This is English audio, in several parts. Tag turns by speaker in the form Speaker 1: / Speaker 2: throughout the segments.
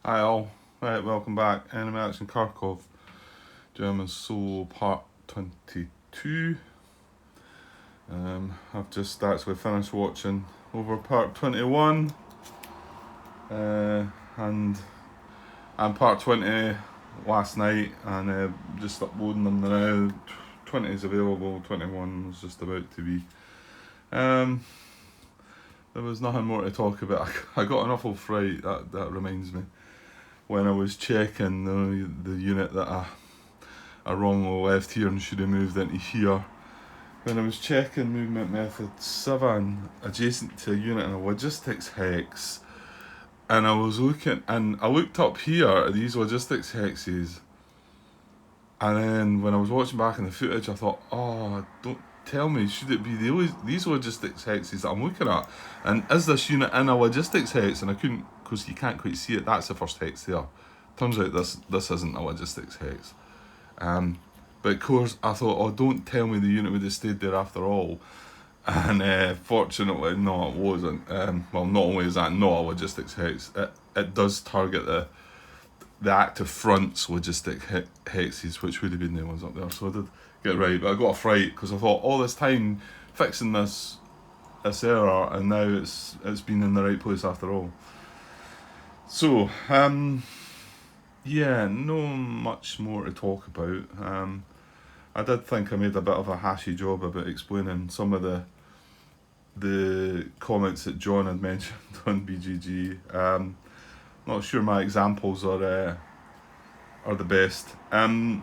Speaker 1: Hi all, right, welcome back. Enemy Action Kharkov, German Solo Part 22. I've just actually finished watching over Part 21, and Part 20 last night, and just uploading them now. 20 is available, 21 was just about to be. Um, there was nothing more to talk about. I got an awful fright, that reminds me, when I was checking the unit that I wrongly left here and should have moved into here. When I was checking movement method 7 adjacent to a unit in a logistics hex, and I looked up here at these logistics hexes, and then when I was watching back in the footage, I thought, oh, don't tell me, should it be these logistics hexes that I'm looking at? And is this unit in a logistics hex? And I couldn't, because you can't quite see it. That's the first hex there. Turns out this isn't a logistics hex. But of course, I thought, oh, don't tell me the unit would have stayed there after all. And fortunately, no, it wasn't. Well, not only is that not a logistics hex, it does target the active front's logistic hexes, which would have been the ones up there. So I did get it right, but I got a fright because I thought all this time fixing this error, and now it's been in the right place after all. So, yeah, no much more to talk about. I did think I made a bit of a hashy job about explaining some of the comments that John had mentioned on BGG. Not sure my examples are the best. I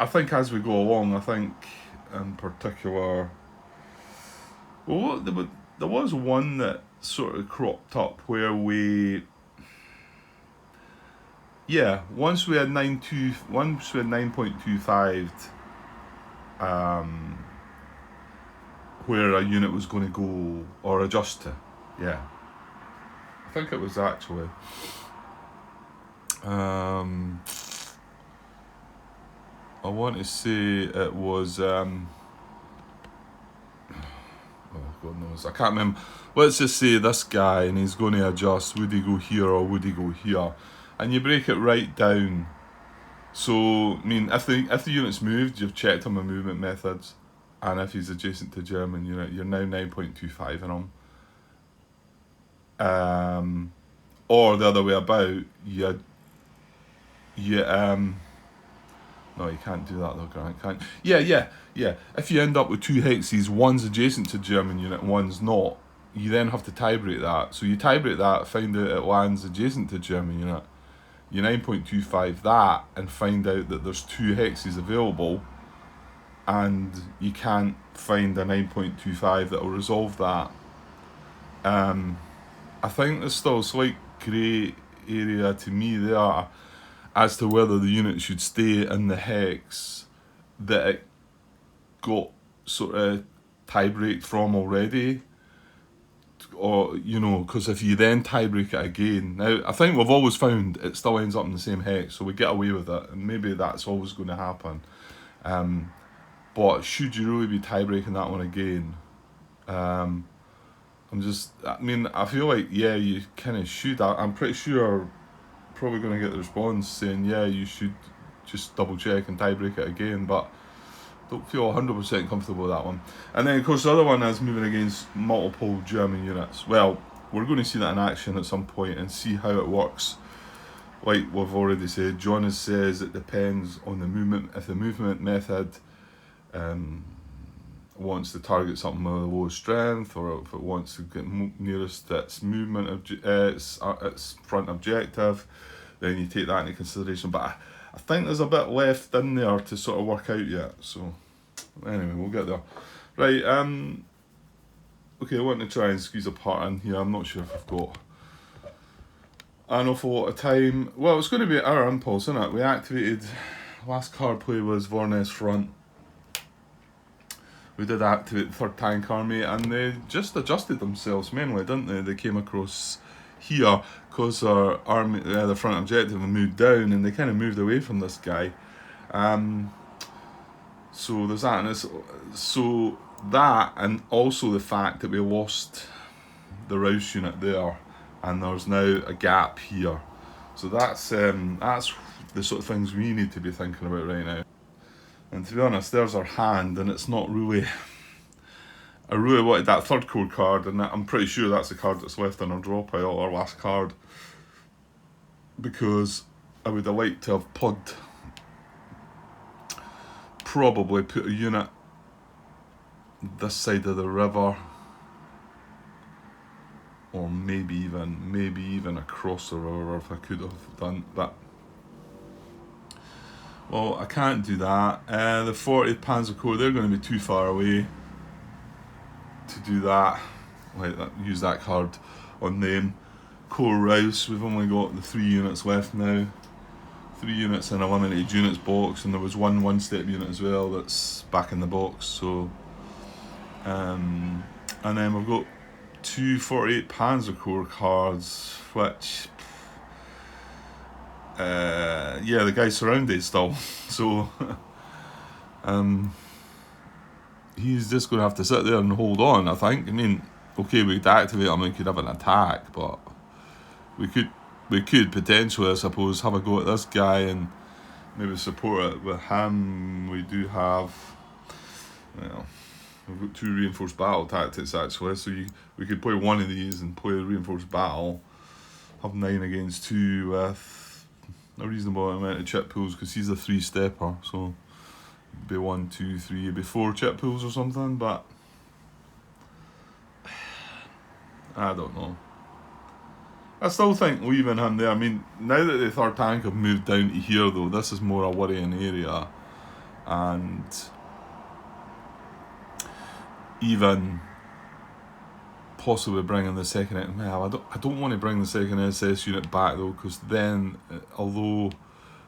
Speaker 1: think as we go along, I think in particular, well, there was one that sort of cropped up where once we had 9.25, where a unit was going to go or adjust to. Yeah, I think it was actually. I want to say it was. Oh, God knows. I can't remember. Let's just say this guy, and he's going to adjust. Would he go here or would he go here? And you break it right down. So, I mean, if the unit's moved, you've checked on the movement methods, and if he's adjacent to German unit, you're now 9.25 in him. Or the other way about, no, you can't do that though, Grant. Can't. Yeah. If you end up with two hexes, one's adjacent to German unit, one's not, you then have to tiebreak that. So you tiebreak that, find out it lands adjacent to German unit. You 9.25 that, and find out that there's two hexes available, and you can't find a 9.25 that will resolve that. I think there's still a slight grey area to me there as to whether the unit should stay in the hex that it got sort of tie-break from already, or, because if you then tie-break it again, now I think we've always found it still ends up in the same hex, so we get away with it, and maybe that's always going to happen. But should you really be tie-breaking that one again? I feel like, yeah, you kind of should. I'm pretty sure probably going to get the response saying, yeah, you should just double check and tie break it again, but don't feel 100% comfortable with that one. And then, of course, the other one is moving against multiple German units. Well, we're going to see that in action at some point and see how it works. Like we've already said, John says it depends on the movement. If the movement method wants to target something with a low strength, or if it wants to get nearest its movement, its front objective, then you take that into consideration. But I think there's a bit left in there to sort of work out yet. So anyway, we'll get there. Right. Okay, I want to try and squeeze a part in here. I'm not sure if I've got an awful lot of time. Well, it's going to be our impulse, isn't it? We activated. Last card play was Vornes Front. We did activate the 3rd Tank Army, and they just adjusted themselves mainly, didn't they? They came across here because our army, the front objective, moved down, and they kind of moved away from this guy. So there's that, and so that, and also the fact that we lost the Rouse unit there, and there's now a gap here. So that's the sort of things we need to be thinking about right now. And to be honest, there's our hand, and it's not really. I really wanted that third core card, and I'm pretty sure that's the card that's left in our draw pile, our last card, because I would have liked to have probably put a unit this side of the river, or maybe even across the river if I could have done that. Well, I can't do that. The 40th Panzer Corps, they're going to be too far away to do that. Use that card on them. Corps Rouse, we've only got the 3 units left now. 3 units in a limited units box, and there was one step unit as well that's back in the box. So, and then we've got 2 48 Panzer Corps cards, which, yeah, the guy's surrounded still. So, he's just going to have to sit there and hold on, I think. I mean, okay, we could activate him and could have an attack, but we could potentially, I suppose, have a go at this guy and maybe support it with him. We do have, well, we've got 2 reinforced battle tactics actually, so we could play one of these and play a reinforced battle, have 9 against 2 with a reasonable amount of chip pools, because he's a 3-stepper, so it'd be 1, 2, 3, it'd be 4 chip pools or something, but I don't know. I still think leaving him there, I mean, now that the 3rd tank have moved down to here though, this is more a worrying area, and even possibly bringing the 2nd, well, I don't want to bring the 2nd SS unit back though, because then, it'll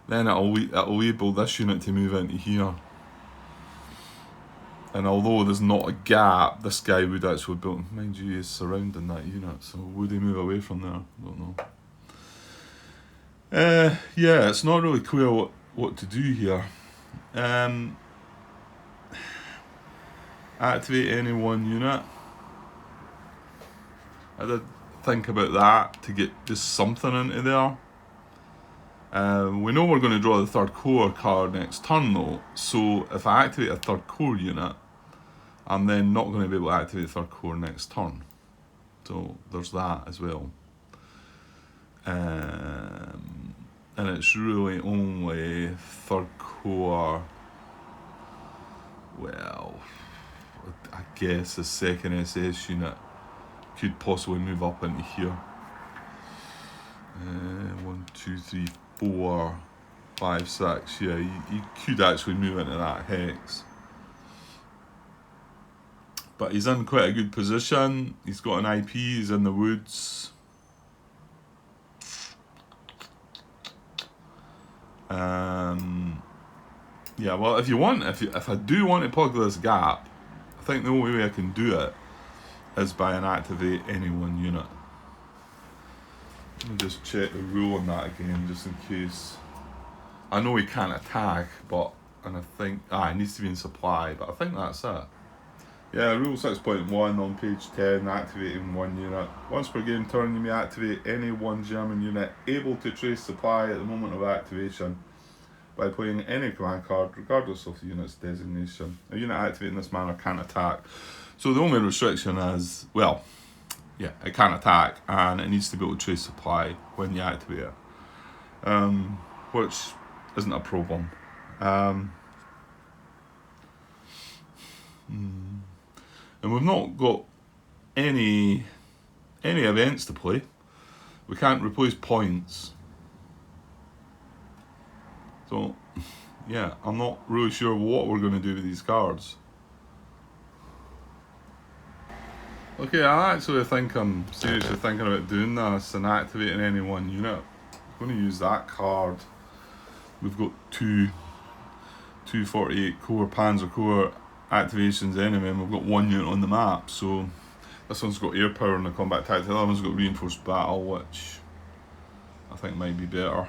Speaker 1: enable this unit to move into here. And although there's not a gap, this guy would actually build. Mind you, he's surrounding that unit, so would he move away from there? I don't know. Yeah, it's not really clear what to do here. Activate any one unit. I did think about that to get just something into there. We know we're going to draw the 3rd Corps card next turn though, so if I activate a 3rd Corps unit, I'm then not going to be able to activate the 3rd Corps next turn. So there's that as well. And it's really only 3rd Corps, well, I guess the 2nd SS unit could possibly move up into here. 1, 2, 3, 4, 5, 6. Yeah, he could actually move into that hex. But he's in quite a good position. He's got an IP, he's in the woods. Yeah, well, if I do want to plug this gap, I think the only way I can do it is by an activate any one unit. Let me just check the rule on that again, just in case. I know he can't attack, and I think, it needs to be in supply, but I think that's it. Yeah, rule 6.1 on page 10, activating 1 unit. Once per game turn, you may activate any 1 German unit able to trace supply at the moment of activation by playing any command card, regardless of the unit's designation. A unit activated in this manner can't attack. So the only restriction is, well, yeah, it can attack, and it needs to be able to trace supply when you activate it, which isn't a problem. And we've not got any events to play. We can't replace points. So, yeah, I'm not really sure what we're going to do with these cards. Okay, I actually think I'm seriously thinking about doing this and activating any 1 unit. I'm going to use that card. We've got 2 48 Corps Panzer Corps activations anyway, and we've got 1 unit on the map, so this one's got air power in the combat tactic, the other one's got reinforced battle, which I think might be better.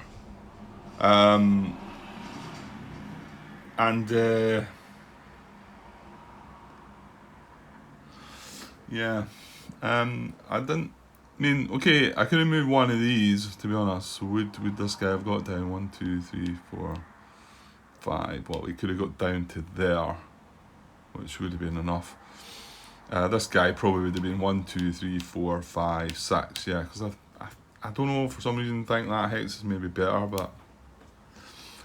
Speaker 1: Yeah, I didn't mean, okay, I could have moved one of these, to be honest. So would this guy have got down 1, 2, 3, 4, 5? Well, he could have got down to there, which would have been enough. This guy probably would have been 1, 2, 3, 4, 5, 6. Yeah, because I don't know, for some reason think that hex is maybe better, but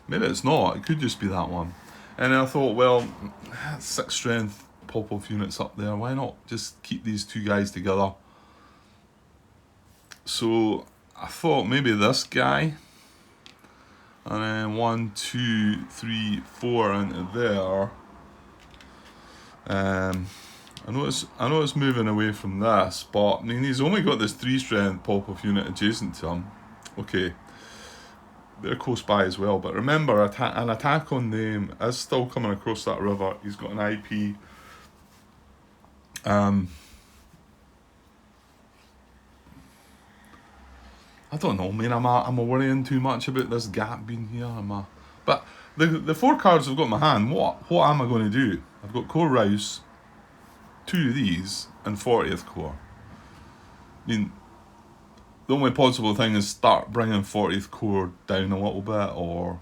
Speaker 1: maybe it's not. It could just be that one. And then I thought, well, 6 strength pop-off units up there. Why not just keep these two guys together? So I thought maybe this guy, and then 1, 2, 3, 4 into there. I know it's moving away from this, but I mean he's only got this 3 strength pop-off unit adjacent to him. Okay, they're close by as well. But remember, an attack on them is still coming across that river. He's got an IP. I don't know, man. Am I worrying too much about this gap being here? But the 4 cards I've got in my hand. What am I going to do? I've got Core Rouse, 2 of these, and 40th Core. I mean, the only possible thing is start bringing 40th Core down a little bit, or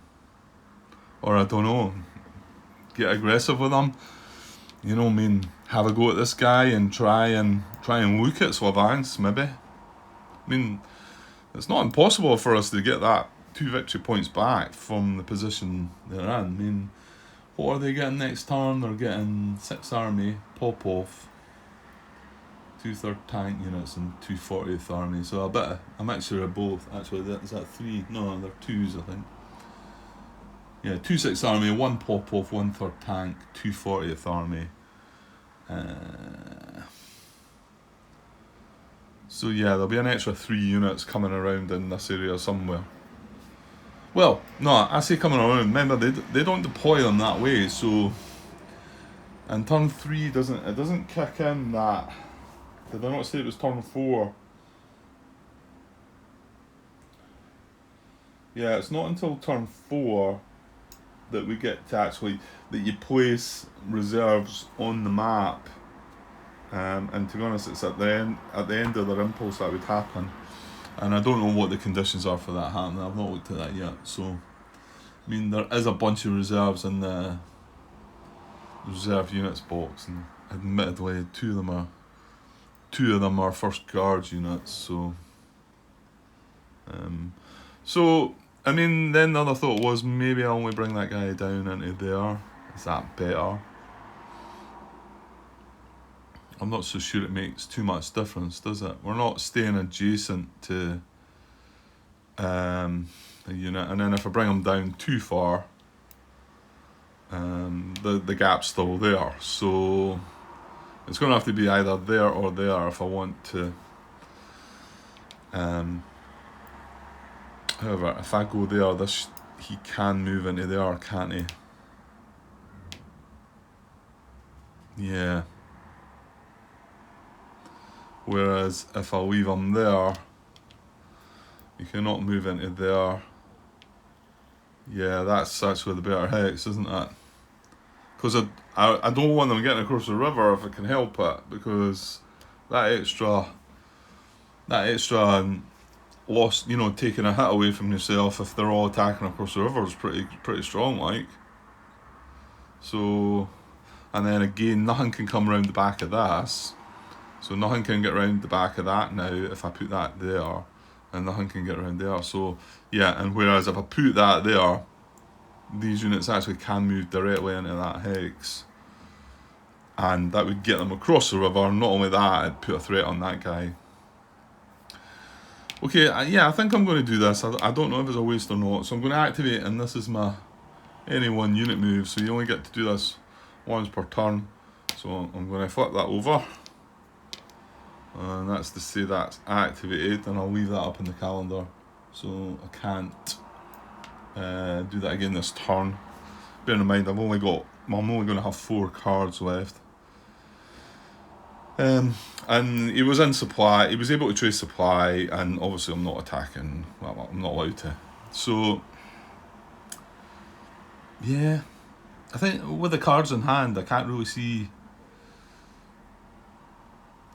Speaker 1: I don't know, get aggressive with them. You know, I mean, have a go at this guy and try and look at Slavance, maybe. I mean, it's not impossible for us to get that 2 victory points back from the position they're in. I mean, what are they getting next turn? They're getting 6 army, pop off, 2 third tank units and 2 40th army. So a mixture of both. Actually, is that 3? No, they're 2s, I think. Yeah, 2 6 army, 1 pop off, 1 third tank, 2 40th army. So yeah, there'll be an extra 3 units coming around in this area somewhere. Well, no, I say coming around. Remember, they don't deploy them that way. So, and turn 3 doesn't kick in that. Did I not say it was turn 4? Yeah, it's not until turn 4 that we get to actually that you place reserves on the map. And to be honest, it's at the end of their impulse that would happen. And I don't know what the conditions are for that happening. I've not looked at that yet. So, I mean, there is a bunch of reserves in the reserve units box, and admittedly, two of them are first guards units. So, I mean, then the other thought was maybe I only bring that guy down into there. Is that better? I'm not so sure it makes too much difference, does it? We're not staying adjacent to a unit, and then if I bring them down too far, the gap's still there. So it's going to have to be either there or there if I want to. However, if I go there, he can move into there, can't he? Yeah. Whereas if I leave him there, you cannot move into there. Yeah, that's actually the better hex, isn't it? Because I don't want them getting across the river if I can help it, because that extra loss, you know, taking a hit away from yourself if they're all attacking across the river is pretty strong, like. So, and then again, nothing can come around the back of this. So nothing can get around the back of that now if I put that there, and nothing can get around there. So yeah, and whereas if I put that there, these units actually can move directly into that hex, and that would get them across the river. Not only that, it'd put a threat on that guy. Okay, yeah, I think I'm going to do this. I don't know if it's a waste or not. So I'm going to activate, and this is my any 1 unit move. So you only get to do this once per turn. So I'm going to flip that over. And that's to say that's activated, and I'll leave that up in the calendar. So I can't do that again this turn. Bear in mind, I'm only going to have 4 cards left. And he was in supply. He was able to trace supply, and obviously I'm not attacking. Well, I'm not allowed to. So yeah, I think with the cards in hand, I can't really see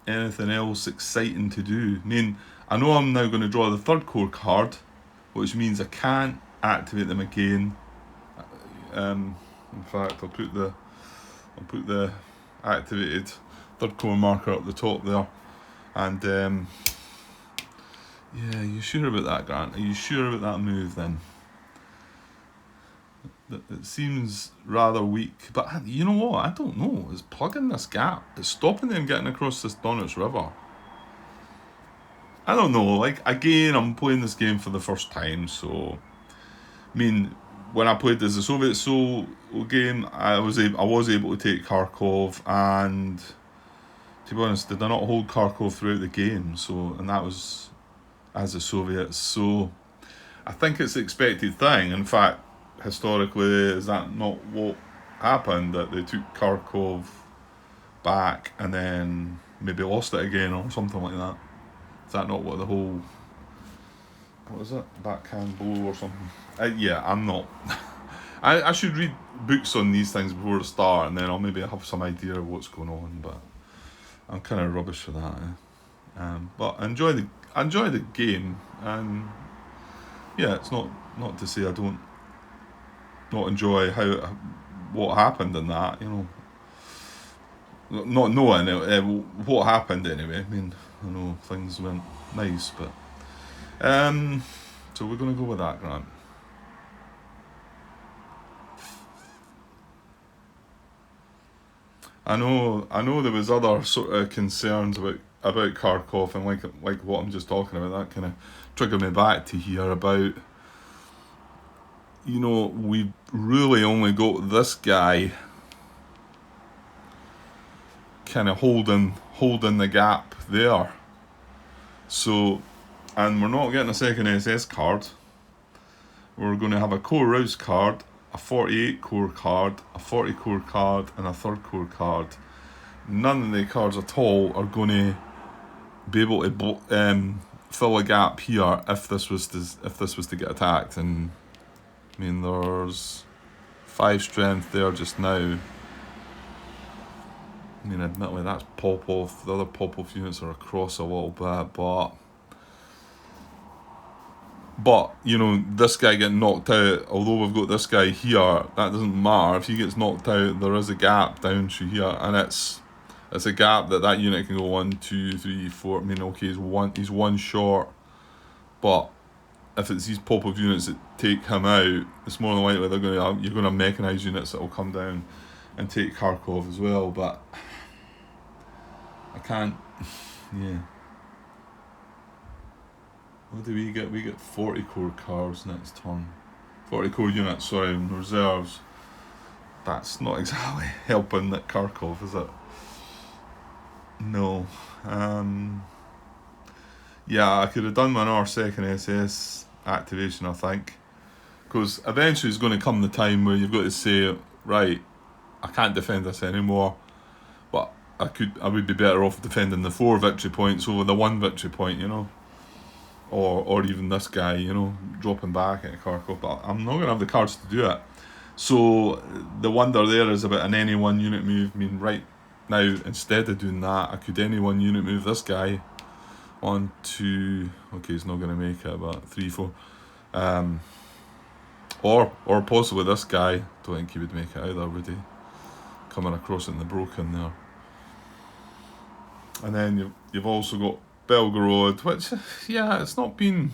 Speaker 1: anything else exciting to do. I mean, I know I'm now going to draw the third core card, which means I can't activate them again. In fact, I'll put the activated third core marker up the top there. And yeah, are you sure about that, Grant? Are you sure about that move then? It seems rather weak, but you know what? I don't know. It's plugging this gap. It's stopping them getting across this Donets River. I don't know. Like, again, I'm playing this game for the first time, so I mean, when I played this the Soviet Soul game, I was able to take Kharkov, and to be honest, did I not hold Kharkov throughout the game? So, and that was as the Soviets. So, I think it's the expected thing. In fact, historically, is that not what happened? That they took Kharkov back and then maybe lost it again or something like that? Is that not what the whole, what is it, backhand blow or something? Yeah, I'm not. I should read books on these things before the start, and then I'll maybe have some idea of what's going on. But I'm kind of rubbish for that. But I enjoy the game, and yeah, it's not to say I don't not enjoy what happened in that. You know, not knowing what happened anyway. I mean, I know things went nice, but so we're gonna go with that, Grant. I know there was other sort of concerns about Kharkov, and like what I'm just talking about, that kind of triggered me back to here about, you know, we really only got this guy kind of holding the gap there. So, and we're not getting a second SS card. We're going to have a core rouse card, a 48 core card, a 40 core card, and a third core card. None of the cards at all are going to be able to fill a gap here if this was to get attacked. And I mean, there's 5 strength there just now. I mean, admittedly, that's pop-off. The other pop-off units are across a little bit, but you know, this guy getting knocked out, although we've got this guy here, that doesn't matter. If he gets knocked out, there is a gap down through here, and it's a gap that unit can go 1, 2, 3, 4. I mean, okay, he's one short, but if it's these pop-off units that take him out, it's more than likely you're going to mechanise units that will come down and take Kharkov as well. But I can't. Yeah. What do we get? We get 40 core cars next turn. 40 core units, sorry, in reserves. That's not exactly helping that Kharkov, is it? No. Yeah, I could have done another second SS activation, I think. Because eventually it's going to come the time where you've got to say, right, I can't defend this anymore, but I would be better off defending the 4 victory points over the 1 victory point, you know. Or even this guy, you know, dropping back at Kharkov, but I'm not going to have the cards to do it. So the wonder there is about an any one unit move. I mean, right now, instead of doing that, I could any one unit move this guy. 1, 2, okay, he's not going to make it, but 3, 4. Or possibly this guy. Don't think he would make it either, would he? Coming across it in the broken there. And then you've also got Belgorod, which, yeah, it's not been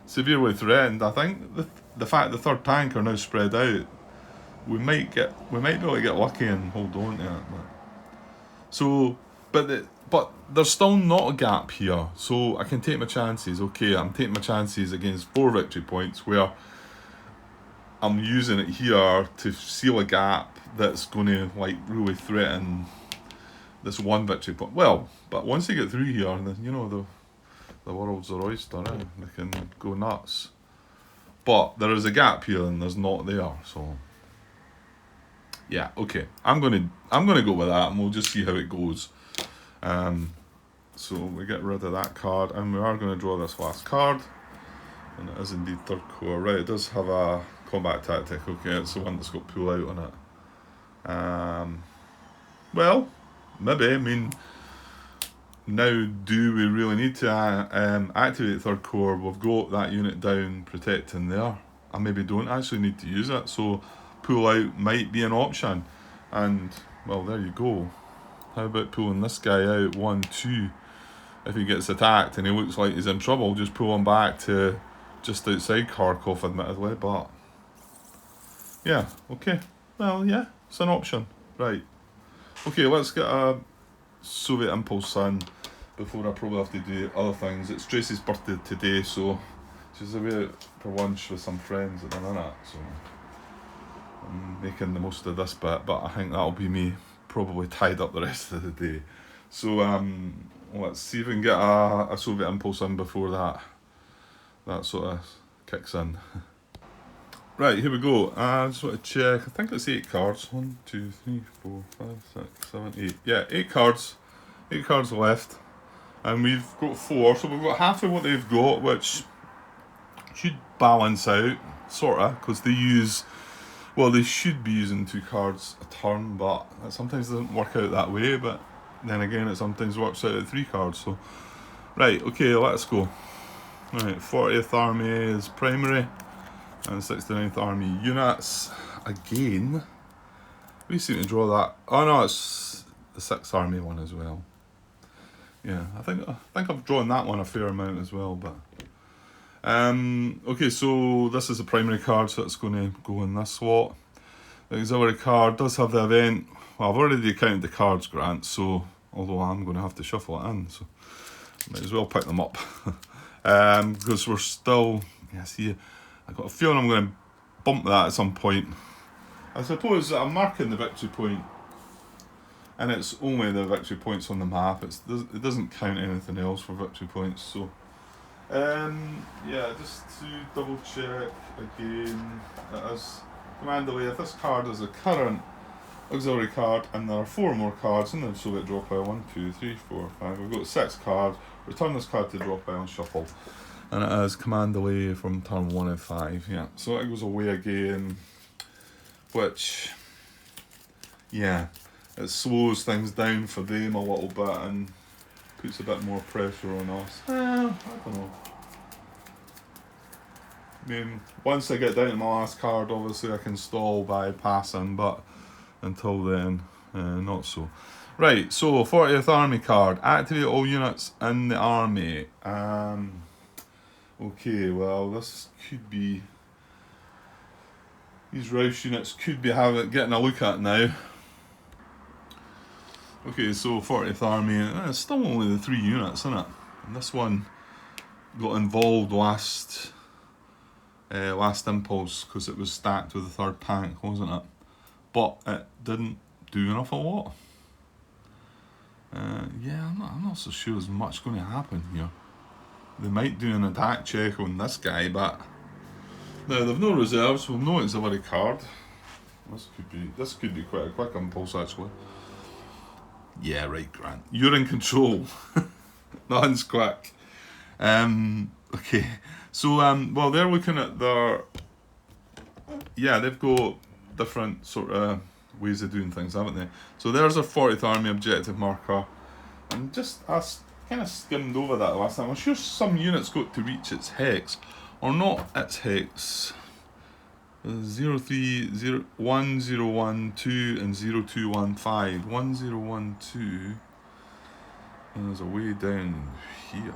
Speaker 1: severely threatened. I think the fact the third tank are now spread out, we might be able to get lucky and hold on to it. So, but there's still not a gap here, so I can take my chances. Okay, I'm taking my chances against 4 victory points where I'm using it here to seal a gap that's going to like really threaten this 1 victory point. Well, but once they get through here, then you know the world's their oyster, eh? They can go nuts. But there is a gap here, and there's not there. So yeah, okay. I'm gonna go with that, and we'll just see how it goes. So we get rid of that card, and we are going to draw this last card, and it is indeed third core. Right, it does have a combat tactic. Okay, it's the one that's got pull out on it. Well, maybe. I mean, now do we really need to activate third core? We've got that unit down protecting there. I maybe don't actually need to use it, so pull out might be an option. And well, there you go. How about pulling this guy out 1-2? If he gets attacked and he looks like he's in trouble, just pull him back to just outside Kharkov, admittedly, but yeah, okay. Well, yeah, it's an option. Right. Okay, let's get a Soviet Impulse Sun before I probably have to do other things. It's Tracy's birthday today, so she's away for lunch with some friends at the minute, so I'm making the most of this bit, but I think that'll be me probably tied up the rest of the day. So let's see if we can get a Soviet Impulse in before that sort of kicks in. Right, here we go. I just want to check. I think it's 8 cards. 1, 2, 3, 4, 5, 6, 7, 8. Yeah, 8 cards. 8 cards left. And we've got 4, so we've got half of what they've got, which should balance out, sort of, because they use, well, they should be using 2 cards a turn, but it sometimes doesn't work out that way, but then again, it sometimes works out at 3 cards, so. Right, okay, let's go. Right, 40th Army is primary, and 69th Army units. Again, we seem to draw that. Oh no, it's the 6th Army one as well. Yeah, I think I've drawn that one a fair amount as well, but okay, so this is a primary card, so it's going to go in this slot. The auxiliary card does have the event. Well, I've already counted the cards, Grant, so although I'm going to have to shuffle it in, so might as well pick them up. Because we're still, yeah, see, I've got a feeling I'm going to bump that at some point. I suppose I'm marking the victory point, and it's only the victory points on the map. It doesn't count anything else for victory points, so yeah, just to double check again, it is command away. If this card is a current auxiliary card and there are 4 more cards in the Soviet draw pile, 1, 2, 3, 4, 5, we've got 6 cards, return this card to draw pile and shuffle, and it is command away from turn 1 of 5. Yeah, so it goes away again, which, yeah, it slows things down for them a little bit and puts a bit more pressure on us. I don't know. I mean, once I get down to my last card, obviously I can stall by passing, but until then, not so. Right, so 40th Army card. Activate all units in the army. Okay, well, this could be... These Rouse units could be getting a look at now. Okay, so 40th Army, it's still only the 3 units, isn't it? And this one got involved last impulse because it was stacked with the 3rd tank, wasn't it? But it didn't do an awful lot. Yeah, I'm not so sure there's much going to happen here. They might do an attack check on this guy, but no, they've no reserves, we've no auxiliary card. This could be quite a quick impulse actually. Yeah, right, Grant. You're in control. Nothing's quick. Okay. So well, they're looking at their, yeah, they've got different sort of ways of doing things, haven't they? So there's a 40th Army objective marker, and I kind of skimmed over that last time. I'm sure some units got to reach its hex, or not its hex. 030 1012 and 0215. 1012 and there's a way down here.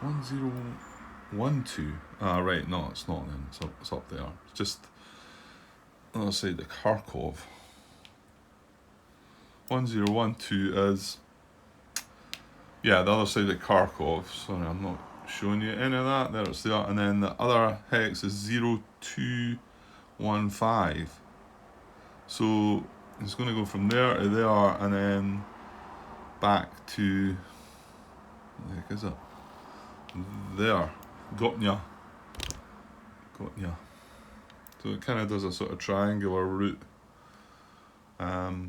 Speaker 1: 1012. Ah, right, no, it's not then. It's up there. It's just on the other side of Kharkov. 1012 is, yeah, the other side of Kharkov. Sorry, I'm not showing you any of that. There it's there. And then the other hex is 0215. So it's going to go from there to there and then back to, what the heck is it? There. Gotnya. So it kind of does a sort of triangular route. But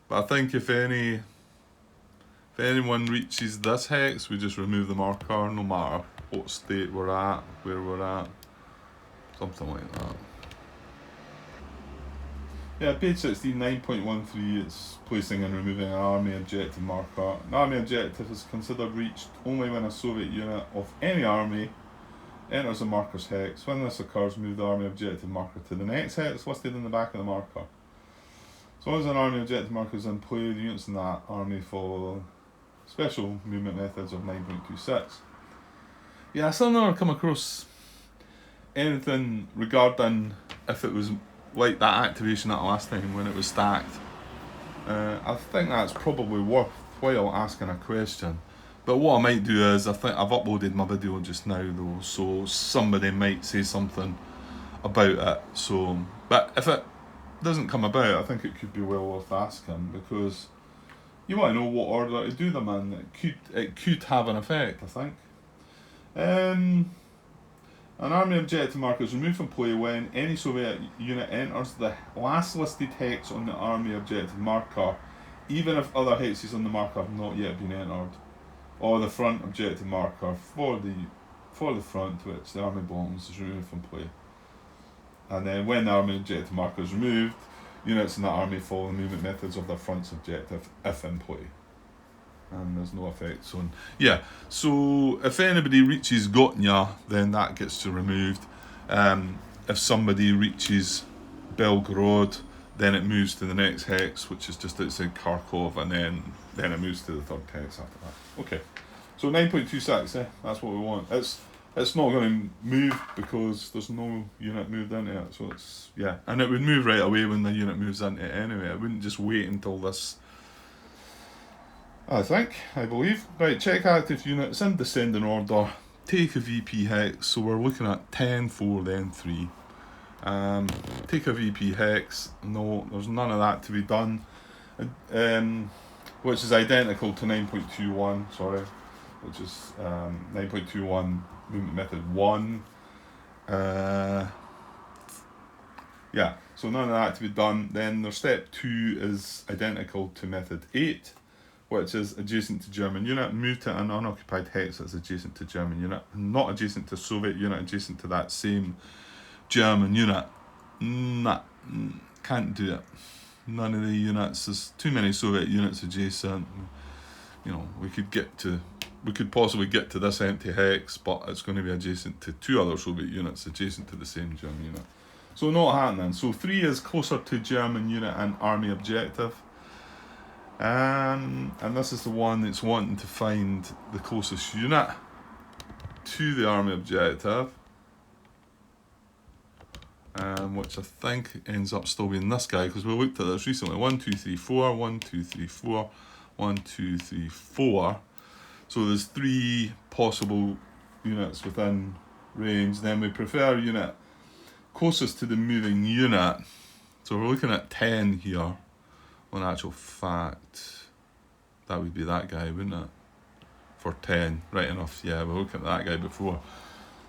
Speaker 1: I think if anyone reaches this hex, we just remove the marker, no matter what state we're at, where we're at, something like that. Yeah, page 16, 9.13, it's placing and removing an army objective marker. An army objective is considered reached only when a Soviet unit of any army enters the marker's hex. When this occurs, move the army objective marker to the next hex listed in the back of the marker. As long as an army objective marker is in play, the units in that army follow special movement methods of 9.26. Yeah, I still never come across anything regarding if it was like that activation that last time when it was stacked. I think that's probably worthwhile asking a question. But what I might do is, I think I've uploaded my video just now though, so somebody might say something about it. So, but if it doesn't come about, I think it could be well worth asking, because you want to know what order to do them in. It could have an effect, I think. An army objective marker is removed from play when any Soviet unit enters the last listed hex on the army objective marker, even if other hexes on the marker have not yet been entered, or the front objective marker for the front to which the army belongs is removed from play. And then when the army objective marker is removed, units in that army follow the movement methods of their front's objective if in play. And there's no effects on. Yeah, so if anybody reaches Gotnya, then that gets removed. If somebody reaches Belgorod, then it moves to the next hex, which is just outside Kharkov, and then it moves to the third hex after that. Okay, so 9.26, that's what we want. It's not going to move because there's no unit moved into it, so it's, yeah. And it would move right away when the unit moves into it anyway. It wouldn't just wait until this, I believe. Right, check active units in descending order. Take a VP hex, so we're looking at 10, 4, then 3. Take a VP hex, no, there's none of that to be done. Which is identical to 9.21, which is 9.21 movement method 1. Yeah, so none of that to be done. Then their step 2 is identical to method 8, which is adjacent to German unit. Move to an unoccupied hex that's adjacent to German unit, not adjacent to Soviet unit, adjacent to that same German unit. Nah, can't do it. None of the units, there's too many Soviet units adjacent. You know, we could possibly get to this empty hex, but it's going to be adjacent to 2 other Soviet units adjacent to the same German unit. So not happening. So 3 is closer to German unit and army objective. And this is the one that's wanting to find the closest unit to the army objective, which I think ends up still being this guy, because we looked at this recently. 1, 2, 3, 4, 1, 2, 3, 4, 1, 2, 3, 4. So there's 3 possible units within range. Then we prefer unit closest to the moving unit. So we're looking at 10 here. In actual fact, that would be that guy, wouldn't it? For 10, right enough. Yeah, we're looking at that guy before.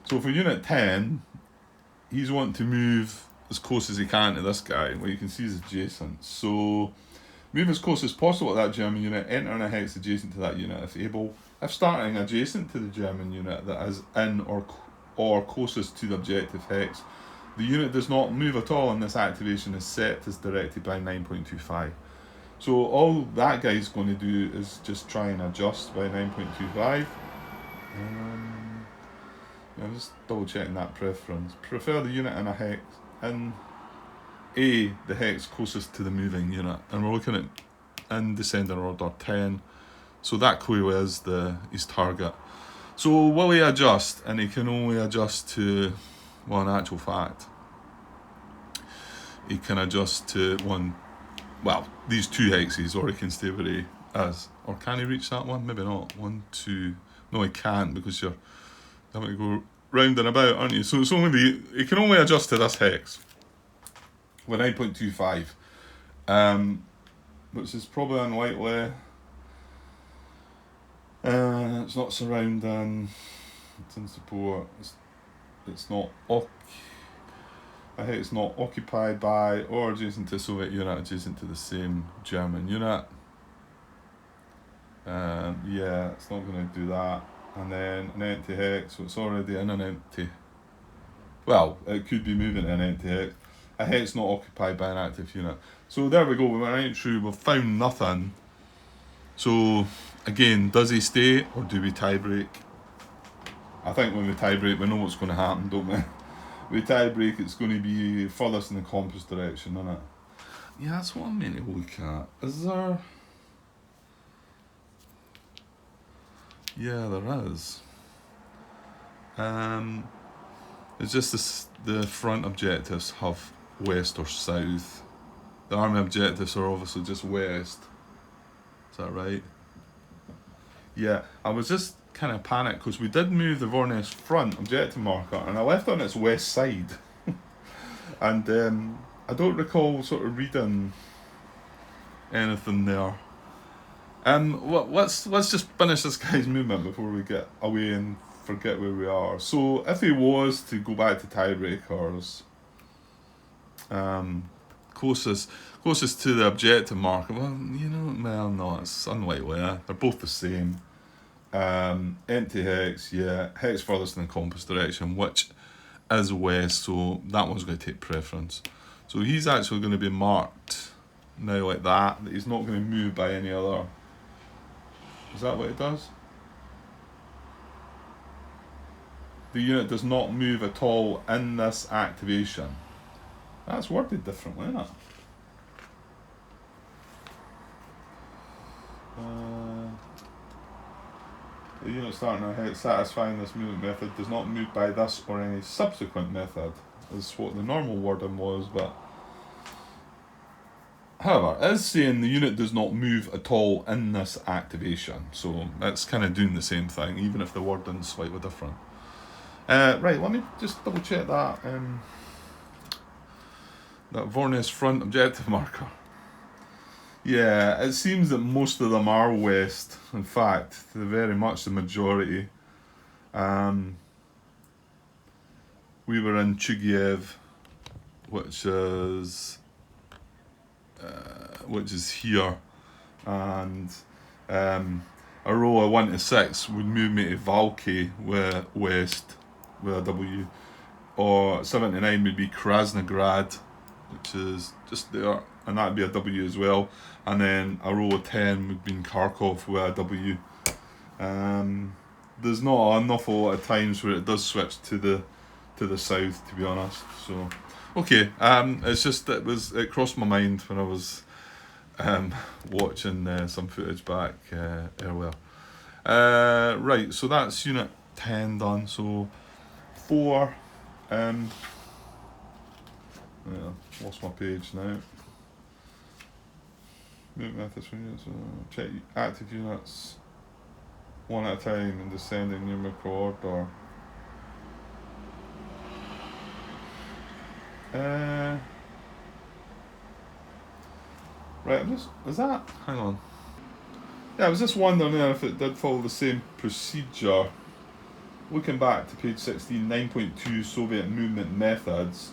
Speaker 1: So for unit 10, he's wanting to move as close as he can to this guy. Well, you can see he's adjacent. So move as close as possible to that German unit, entering a hex adjacent to that unit if able. If starting adjacent to the German unit that is in or closest to the objective hex, the unit does not move at all, and this activation is set as directed by 9.25. So all that guy's going to do is just try and adjust by 9.25. I'm just double checking that preference. Prefer the unit in a hex in the hex closest to the moving unit, and we're looking at in descending order 10. So that clearly is his target. So will he adjust? And he can only adjust to, well, in actual fact, he can adjust to these 2 hexes, or he can stay where he is. Or can he reach that one? Maybe not. 1, 2. No, he can't, because you're having to go round and about, aren't you? So it's only he can only adjust to this hex with 9.25, which is probably unlikely. It's not surrounding. It's in support. It's not. I think it's not occupied by or adjacent to a Soviet unit, adjacent to the same German unit. Yeah, it's not going to do that. And then an empty hex, so it's already in an empty. Well, it could be moving to an empty hex. a hex not occupied by an active unit. So there we go, we went right through, we've found nothing. So again, does he stay or do we tie break? I think when we tie break, we know what's going to happen, don't we? We tie break, it's going to be furthest in the compass direction, isn't it? Yeah, that's what I'm meant to look at. Is there... Yeah, there is. It's just this, the front objectives have west or south. The army objectives are obviously just west. Is that right? Yeah, I was just kind of panicked because we did move the Vornes front objective marker and I left on its west side. And I don't recall sort of reading anything there. Let's just finish this guy's movement before we get away and forget where we are. So if he was to go back to tiebreakers, closest to the objective marker, well, no, it's unlikely. They're both the same. Empty hex, yeah, hex furthest in the compass direction, which is west, so that one's going to take preference. So he's actually going to be marked now like that he's not going to move by any other. Is that what it does? The unit does not move at all in this activation. That's worded differently, isn't it? The unit starting ahead satisfying this movement method does not move by this or any subsequent method, is what the normal wording was, but however, it is saying the unit does not move at all in this activation, so it's kind of doing the same thing, even if the wording's slightly different. Right, let me just double check that Vornes front objective marker. Yeah, it seems that most of them are west. In fact, very much the majority. We were in Chugiev, which is here, and a row of 1 to 6 would move me to Valky with west with a W, or 7 to 9 would be Krasnograd, which is just there, and that'd be a W as well, and then a row of 10 would be in Kharkov with a W. There's not an awful lot of times where it does switch to the south, to be honest. So okay, it's just it crossed my mind when I was watching some footage back earlier. Right, so that's unit 10 done. So 4. Lost my page now. Movement methods for units. Check active units one at a time in descending numerical order. Right, hang on. Yeah, I was just wondering if it did follow the same procedure. Looking back to page 16, 9.2 Soviet movement methods,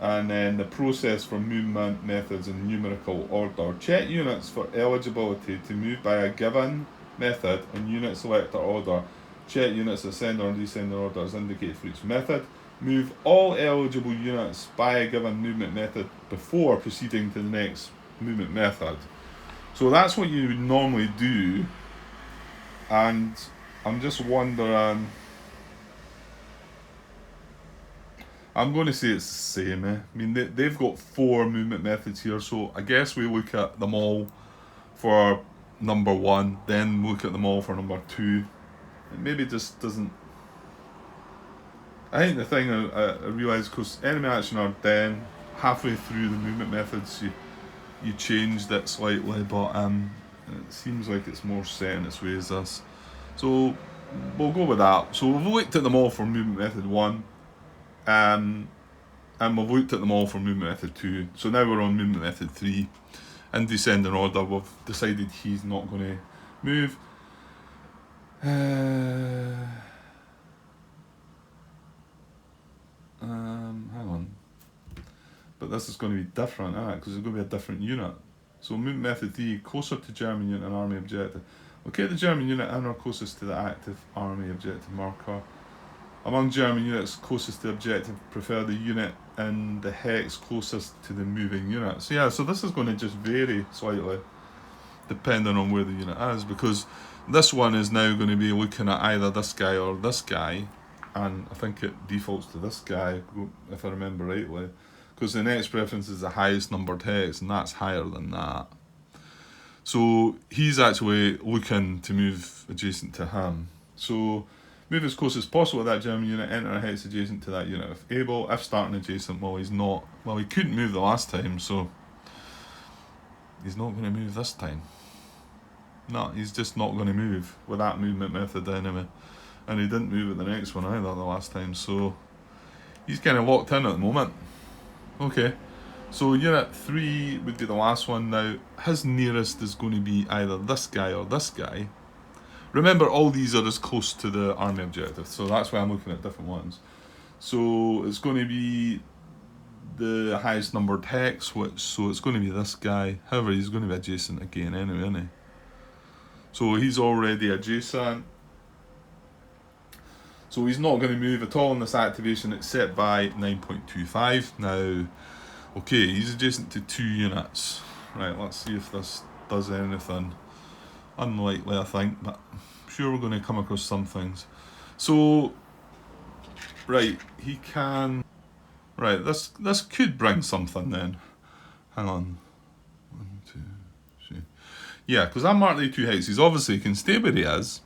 Speaker 1: and then the process for movement methods in numerical order. Check units for eligibility to move by a given method in unit selector order. Check units ascending or descending order as indicated for each method. Move all eligible units by a given movement method before proceeding to the next movement method. So that's what you would normally do, and I'm just wondering, I'm going to say it's the same. I mean, they've got 4 movement methods here, so I guess we look at them all for number 1, then look at them all for number 2. It maybe just doesn't... I think the thing I realised, because enemy action are then halfway through the movement methods, you changed it slightly, but it seems like it's more set in its ways, this. So we'll go with that. So we've looked at them all for movement method 1, and we've looked at them all for movement method 2. So now we're on movement method 3. In descending order, we've decided he's not going to move. Hang on. But this is going to be different, because it's going to be a different unit. So movement method 3, closer to German unit and army objective. Okay, the German unit in or closest to the active army objective marker. Among German units closest to objective, prefer the unit in the hex closest to the moving unit. So yeah, so this is going to just vary slightly depending on where the unit is, because this one is now going to be looking at either this guy or this guy, and I think it defaults to this guy, if I remember rightly, because the next preference is the highest numbered hex, and that's higher than that. So he's actually looking to move adjacent to him. So move as close as possible to that German unit, enter a hex adjacent to that unit if able, if starting adjacent. Well, he's not. Well, he couldn't move the last time, so he's not going to move this time. No, he's just not going to move with that movement method anyway. And he didn't move at the next one either the last time, so he's kind of locked in at the moment. Okay, so unit 3 would be the last one. Now, his nearest is going to be either this guy or this guy. Remember, all these are as close to the army objective, so that's why I'm looking at different ones. So it's going to be the highest numbered hex, so it's going to be this guy. However, he's going to be adjacent again anyway, isn't he? So he's already adjacent. So he's not going to move at all in this activation except by 9.25. Now, okay, he's adjacent to 2 units. Right, let's see if this does anything. Unlikely, I think, but I'm sure we're going to come across some things. So, right, he can... Right, this could bring something then. Hang on. 1, 2, 3. Yeah, because I marked the 2 hexes. Obviously, he can stay where he is.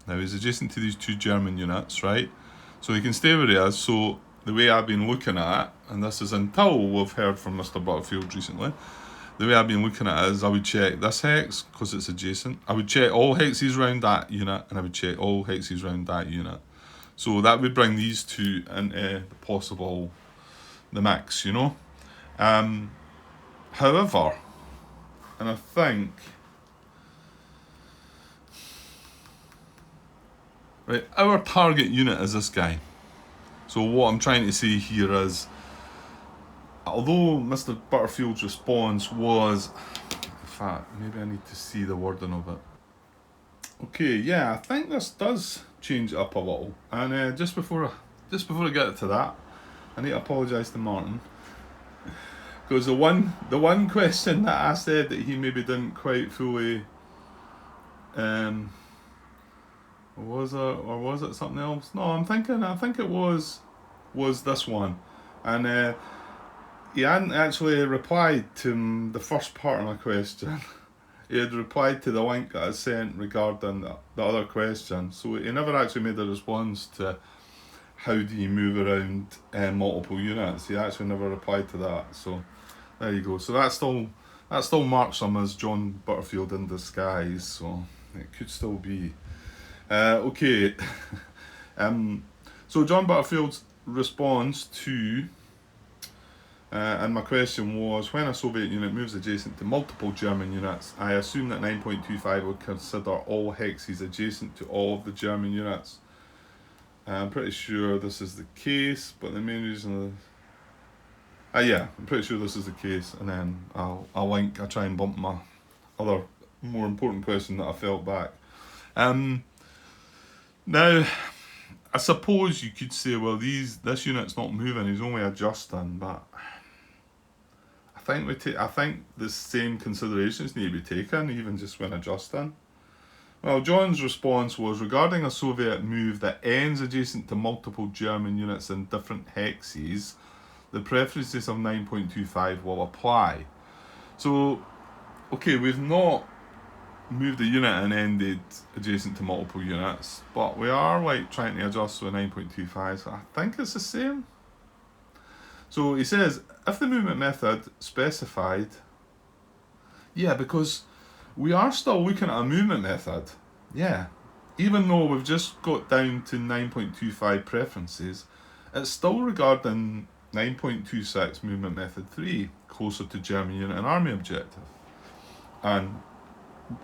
Speaker 1: Now, he's adjacent to these 2 German units, right? So he can stay where he is. So the way I've been looking at it, and this is until we've heard from Mr. Butterfield recently, the way I've been looking at it is I would check this hex, because it's adjacent. I would check all hexes around that unit, and I would check all hexes around that unit. So that would bring these 2 into the mix, you know? However, and I think... Right, our target unit is this guy. So what I'm trying to say here is, although Mr. Butterfield's response was, in fact, maybe I need to see the wording of it. Okay, yeah, I think this does change it up a little. And just before I get to that, I need to apologise to Martin, because the one question that I said that he maybe didn't quite fully, was it something else? No, I think it was this one, and he hadn't actually replied to the first part of my question. He had replied to the link that I sent regarding the other question, so he never actually made a response to how do you move around multiple units. He actually never replied to that, so there you go. So that still marks him as John Butterfield in disguise, so it could still be. Okay, so John Butterfield's response to, and my question was, when a Soviet unit moves adjacent to multiple German units, I assume that 9.25 would consider all hexes adjacent to all of the German units. I'm pretty sure this is the case, but the main reason... yeah, I'm pretty sure this is the case, and then I'll try and bump my other more important question that I felt back. Now, I suppose you could say, well, this unit's not moving, he's only adjusting, but I think the same considerations need to be taken, even just when adjusting. Well, John's response was, regarding a Soviet move that ends adjacent to multiple German units in different hexes, the preferences of 9.25 will apply. So, okay, we've not moved the unit and ended adjacent to multiple units, but we are trying to adjust to a 9.25, so I think it's the same. So he says, if the movement method specified, yeah, because we are still looking at a movement method, yeah, even though we've just got down to 9.25 preferences, it's still regarding 9.26 movement method 3, closer to German unit and army objective, and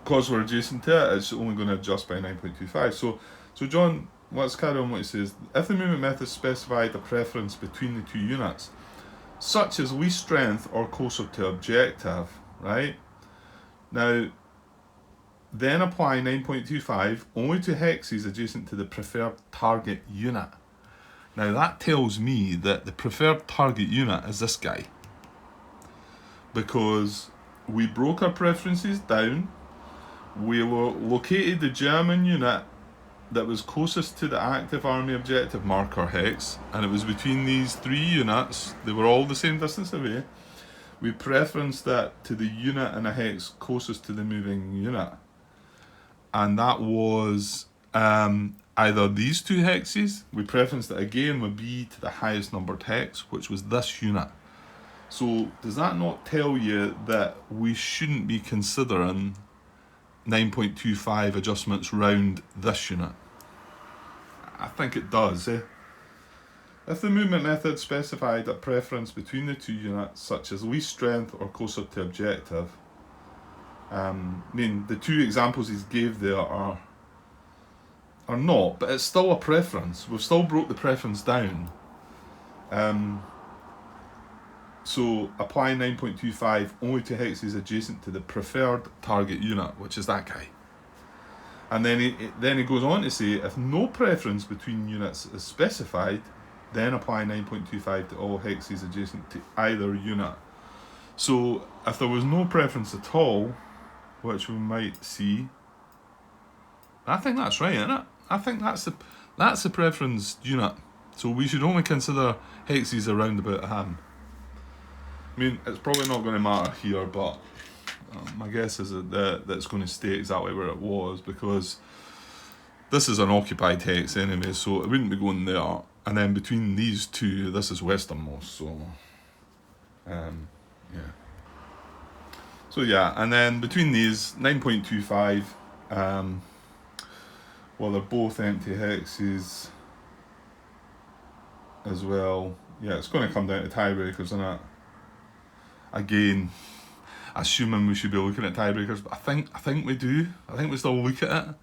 Speaker 1: because we're adjacent to it, it's only going to adjust by 9.25. So John, let's carry on what he says. If the movement method specified a preference between the 2 units, such as least strength or closer to objective, right? Now, then apply 9.25 only to hexes adjacent to the preferred target unit. Now that tells me that the preferred target unit is this guy, because we broke our preferences down, we located the German unit that was closest to the active army objective marker hex, and it was between these 3 units. They were all the same distance away. We preferenced that to the unit in a hex closest to the moving unit, and that was either these 2 hexes. We preferenced it again would be to the highest numbered hex, which was this unit. So does that not tell you that we shouldn't be considering 9.25 adjustments round this unit? I think it does. If the movement method specified a preference between the 2 units, such as least strength or closer to objective, the 2 examples he's gave there are not, but it's still a preference. We've still broke the preference down. So apply 9.25 only to hexes adjacent to the preferred target unit, which is that guy. And then he goes on to say, if no preference between units is specified, then apply 9.25 to all hexes adjacent to either unit. So if there was no preference at all, which we might see, I think that's right, isn't it? I think that's the preference unit. So we should only consider hexes around about him. I mean, it's probably not going to matter here, but my guess is that it's going to stay exactly where it was, because this is an occupied hex anyway, so it wouldn't be going there. And then between these 2, this is westernmost, so yeah. So yeah, and then between these 9.25, well, they're both empty hexes as well. Yeah, it's going to come down to tiebreakers, isn't it? Again, assuming we should be looking at tiebreakers, but I think we do. I think we still look at it.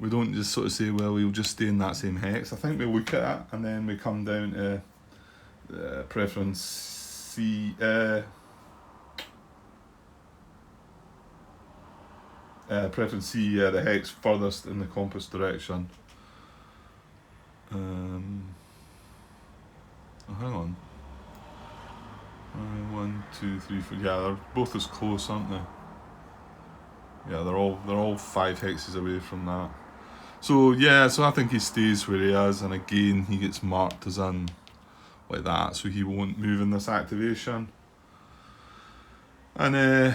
Speaker 1: We don't just sort of say, well, we'll just stay in that same hex. I think we look at it, and then we come down to preference C. Preference C, the hex furthest in the compass direction. Oh, hang on. 1, 2, 3, 4. Yeah, they're both as close, aren't they? Yeah, they're all 5 hexes away from that. So yeah, so I think he stays where he is, and again he gets marked as in like that, so he won't move in this activation. And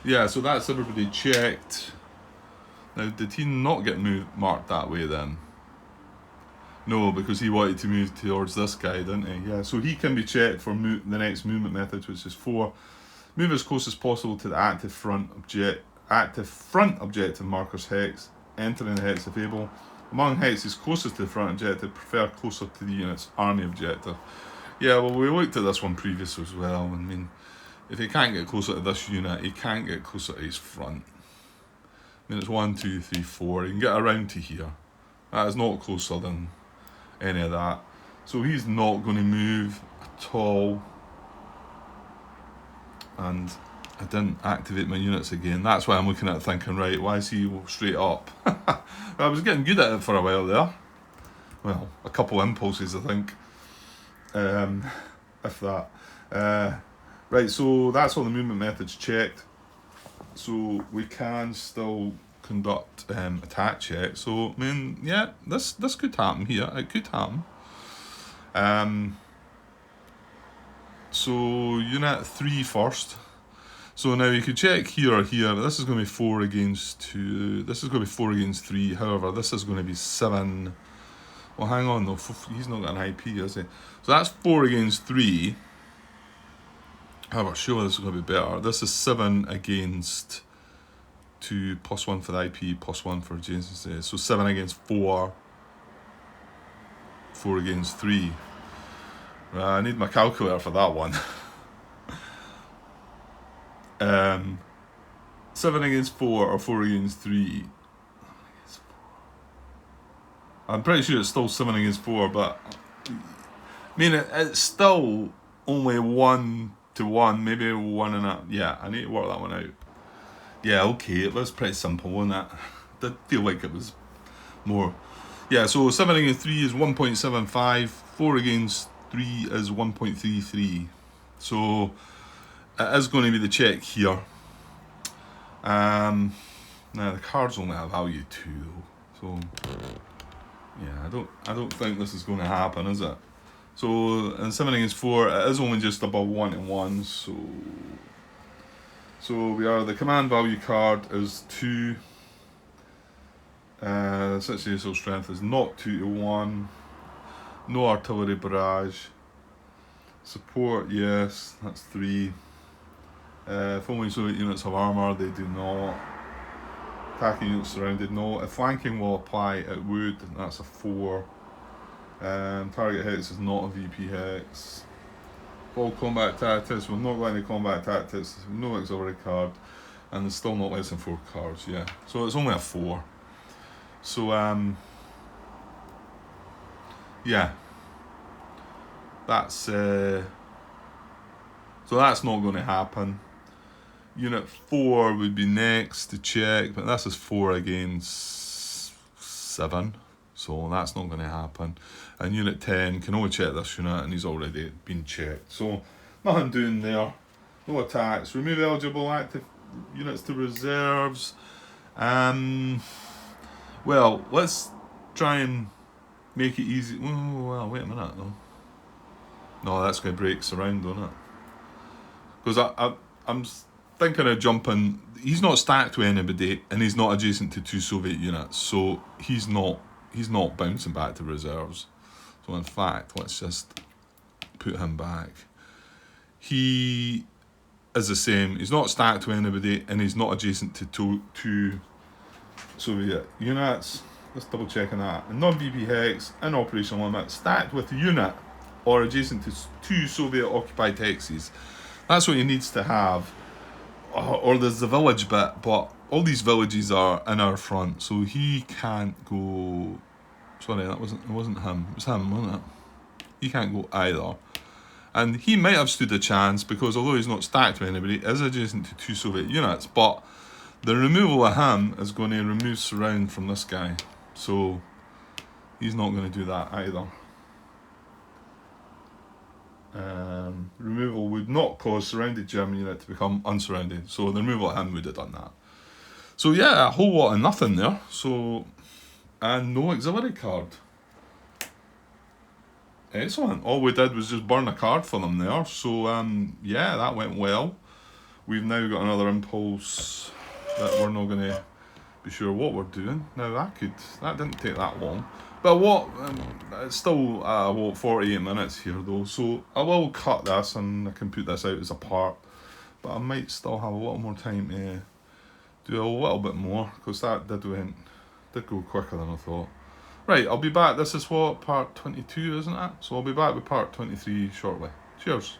Speaker 1: yeah, so that's everybody checked. Now, did he not get marked that way then? No, because he wanted to move towards this guy, didn't he? Yeah, so he can be checked for the next movement method, which is 4. Move as close as possible to the active front objective marker's hex, entering the hex if able. Among hexes closest to the front objective, prefer closer to the unit's army objective. Yeah, well, we looked at this one previous as well. I mean, if he can't get closer to this unit, he can't get closer to his front. I mean, it's 1, 2, 3, 4. He can get around to here. That is not closer than any of that. So he's not going to move at all. And I didn't activate my units again. That's why I'm looking at it thinking, right, why is he straight up? I was getting good at it for a while there. Well, a couple impulses, I think. If that. Right, so that's all the movement methods checked. So we can still conduct attack checks. So, I mean, yeah, this could happen here. It could happen. So, unit 3 first. So now you could check here or here. This is going to be 4 against 2. This is going to be 4 against 3. However, this is going to be 7. Well, hang on though. He's not got an IP, is he? So that's 4 against 3. However, sure, this is going to be better. This is 7 against 2, +1 for the IP, +1 for adjacency. So 7 against 4. 4 against 3. I need my calculator for that one. 7 against 4 or 4 against 3. I'm pretty sure it's still 7 against 4, but I mean, it's still only 1 to 1, maybe 1 and a. Yeah, I need to work that one out. Yeah, okay, it was pretty simple, wasn't it? I did feel like it was more Yeah, so 7 against 3 is 1.75, 4 against 3 is 1.33. So it is going to be the check here. Now the cards only have value 2 though. So yeah, I don't think this is going to happen, is it? So in 7 against 4, it is only just above 1 and 1, so we are, the command value card is 2. Situational strength is not 2 to 1. No artillery barrage. Support, yes, that's 3. If only Soviet units have armour, they do not. Attacking units surrounded, no. If flanking will apply, it would, that's a 4. Target hex is not a VP hex. All combat tactics, we're not going to combat tactics, no auxiliary card, and there's still not less than 4 cards, yeah. So it's only a 4. So yeah, that's so that's not going to happen. Unit 4 would be next to check, but this is 4 against 7, so that's not going to happen. And Unit 10 can only check this unit, and he's already been checked. So nothing doing there. No attacks. Remove eligible active units to reserves. Well, let's try and make it easy. Oh, well, wait a minute though. No, that's going to break surround, isn't it? Because I'm thinking of jumping. He's not stacked with anybody, and he's not adjacent to 2 Soviet units, so he's not bouncing back to reserves. So in fact, let's just put him back. He is the same. He's not stacked with anybody, and he's not adjacent to 2 Soviet units. Let's double check on that. And non-VP hex in operational limit, stacked with a unit or adjacent to 2 Soviet occupied hexes. That's what he needs to have. Or there's the village bit, but all these villages are in our front, so he can't go. Sorry, it wasn't him. It was him, wasn't it? He can't go either. And he might have stood a chance because although he's not stacked with anybody, he is adjacent to 2 Soviet units. But the removal of him is going to remove surround from this guy, so he's not going to do that either. Removal would not cause surrounded German unit to become unsurrounded, so the removal of him would have done that. So yeah, a whole lot of nothing there. So, and no auxiliary card. Excellent. All we did was just burn a card for them there. So yeah, that went well. We've now got another impulse that we're not going to be sure what we're doing. Now that didn't take that long. But it's still 48 minutes here though, so I will cut this and I can put this out as a part, but I might still have a little more time to do a little bit more, because that did go quicker than I thought. Right, I'll be back. This is part 22, isn't it? So I'll be back with part 23 shortly. Cheers.